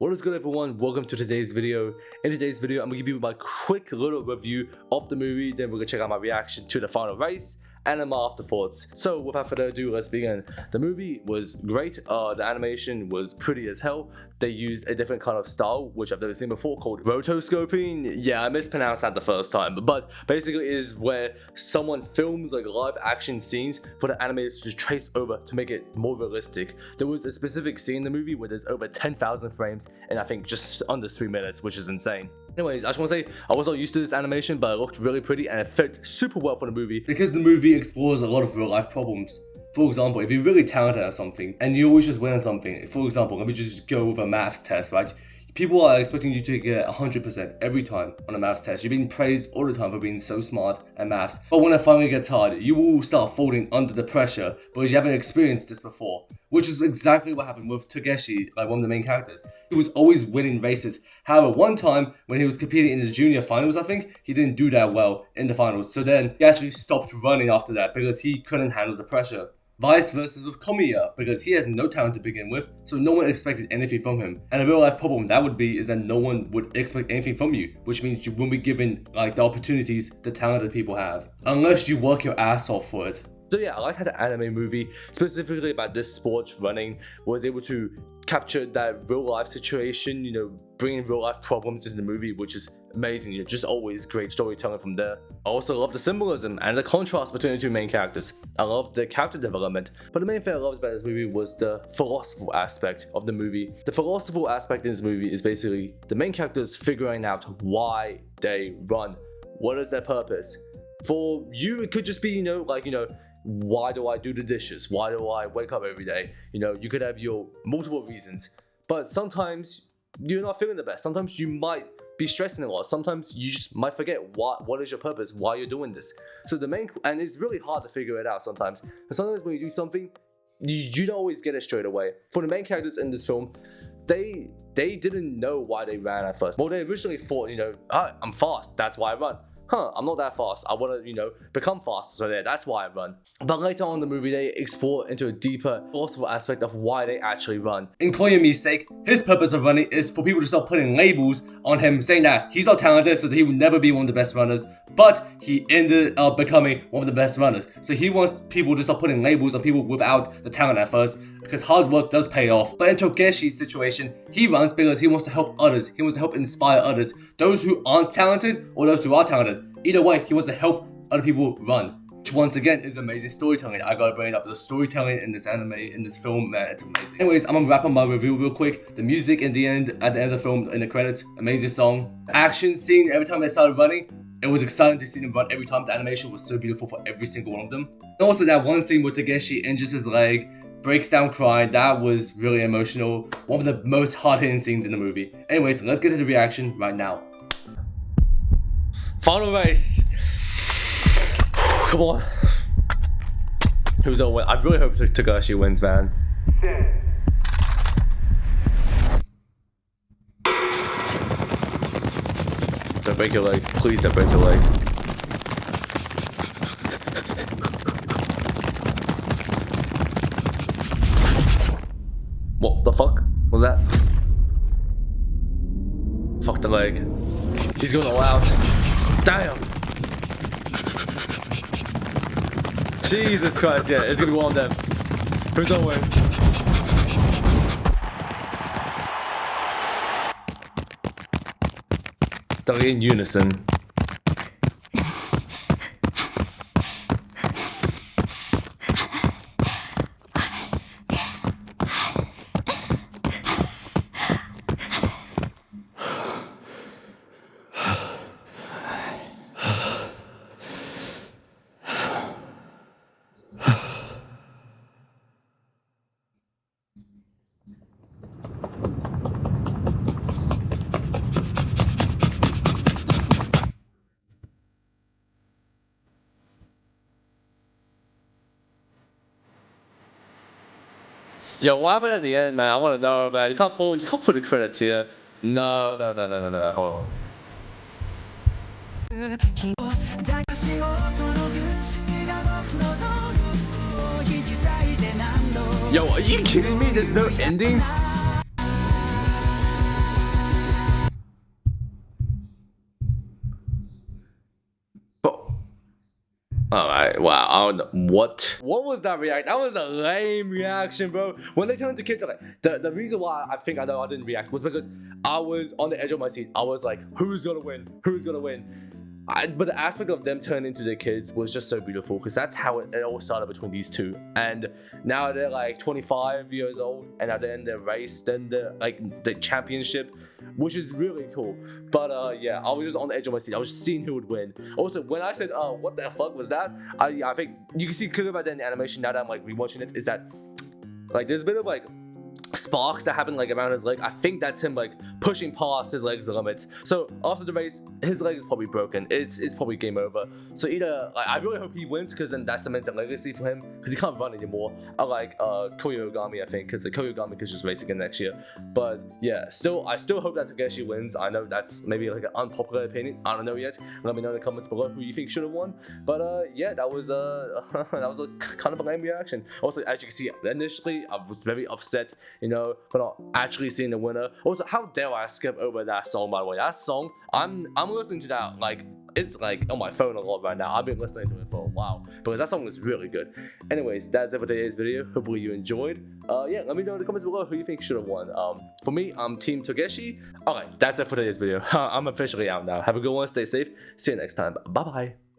What is good, everyone? Welcome to today's video. In today's video, I'm gonna give you my quick little review of the movie, then we're gonna check out my reaction to the final race and then my afterthoughts. So without further ado, let's begin. The movie was great. The animation was pretty as hell. They used a different kind of style, which I've never seen before, called rotoscoping. Yeah, I mispronounced that the first time, but basically it is where someone films like live action scenes for the animators to trace over to make it more realistic. There was a specific scene in the movie where there's over 10,000 frames and I think just under 3 minutes, which is insane. Anyways, I just want to say I was not used to this animation, but it looked really pretty and it fit super well for the movie because the movie explores a lot of real life problems. For example, if you're really talented at something and you always just win at something, for example, let me just go with a maths test, right? People are expecting you to get 100% every time on a maths test. You're being praised all the time for being so smart at maths. But when it finally gets hard, you will start folding under the pressure because you haven't experienced this before. Which is exactly what happened with Takeshi, like one of the main characters. He was always winning races. However, one time when he was competing in the junior finals, I think, he didn't do that well in the finals. So then he actually stopped running after that because he couldn't handle the pressure. Vice versa with Komiya, because he has no talent to begin with, so no one expected anything from him. And a real life problem that would be is that no one would expect anything from you, which means you won't be given like the opportunities the talented people have, unless you work your ass off for it. So yeah, I like how the anime movie, specifically about this sport running, was able to capture that real life situation, bringing real life problems into the movie, which is amazing. Just always great storytelling from there. I also love the symbolism and the contrast between the two main characters. I love the character development, but the main thing I loved about this movie was the philosophical aspect of the movie. The philosophical aspect in this movie is basically the main characters figuring out why they run. What is their purpose? For you, it could just be, why do I do the dishes? Why do I wake up every day? You could have your multiple reasons, but sometimes you're not feeling the best. Sometimes you might be stressing a lot. Sometimes you just might forget what is your purpose, why you're doing this. So and it's really hard to figure it out sometimes. And sometimes when you do something, you don't always get it straight away. For the main characters in this film, they didn't know why they ran at first. Well, they originally thought, I'm fast, that's why I run. I'm not that fast. I want to, become fast. So that's why I run. But later on in the movie, they explore into a deeper philosophical aspect of why they actually run. In Koyami's sake, his purpose of running is for people to stop putting labels on him, saying that he's not talented, so that he will never be one of the best runners. But he ended up becoming one of the best runners. So he wants people to stop putting labels on people without the talent at first, because hard work does pay off. But in Takeshi's situation, he runs because he wants to help others. He wants to help inspire others. Those who aren't talented or those who are talented. Either way, he wants to help other people run. Which once again is amazing storytelling. I gotta bring it up. The storytelling in this anime, in this film, man, it's amazing. Anyways, I'm gonna wrap up my review real quick. The music at the end of the film, in the credits, amazing song. The action scene, every time they started running, it was exciting to see them run every time. The animation was so beautiful for every single one of them. And also that one scene where Takeshi injures his leg, breaks down crying, that was really emotional. One of the most hard-hitting scenes in the movie. Anyways, let's get to the reaction right now. Final race! Come on. Who's gonna win? I really hope Takeshi wins, man. Don't break your leg. Please don't break your leg. What the fuck was that? Fuck the leg. He's going all out. Damn! Jesus Christ, yeah, it's gonna be one of them. Who's gonna win? They're in unison. Yo, what happened at the end, man? I want to know, man. You can't put the credits here. No. Hold on. Yo, are you kidding me? There's no ending? Alright, wow, I don't know. What was that react? That was a lame reaction, bro. When they turned to kids, like, the reason why I think I know I didn't react was because I was on the edge of my seat. I was like, who's gonna win? Who's gonna win? But the aspect of them turning into their kids was just so beautiful because that's how it all started between these two. And now they're like 25 years old and now they're in their race, then the championship, which is really cool. But yeah, I was just on the edge of my seat. I was just seeing who would win. Also, when I said, what the fuck was that? I think you can see clearly about that in the animation now that I'm like rewatching it, is that like there's a bit of like sparks that happen like around his leg. I think that's him like pushing past his legs limits. So after the race, his leg is probably broken. It's probably game over. So either like I really hope he wins because then that cements a legacy for him because he can't run anymore. I like Koyogami, I think, because Koyogami could just race again next year. But yeah, I still hope that Togeshi wins. I know that's maybe like an unpopular opinion. I don't know yet. Let me know in the comments below who you think should have won. But yeah, that was that was a kind of a lame reaction. Also, as you can see, initially I was very upset, you know, for not actually seeing the winner. Also, how dare I skip over that song, by the way. That song, I'm listening to that, like, it's like on my phone a lot right now. I've been listening to it for a while because that song is really good. Anyways, that's it for today's video. Hopefully you enjoyed. Yeah, let me know in the comments below who you think should have won. For me, I'm Team Togeshi. Alright, that's it for today's video. I'm officially out now. Have a good one, stay safe. See you next time. Bye bye.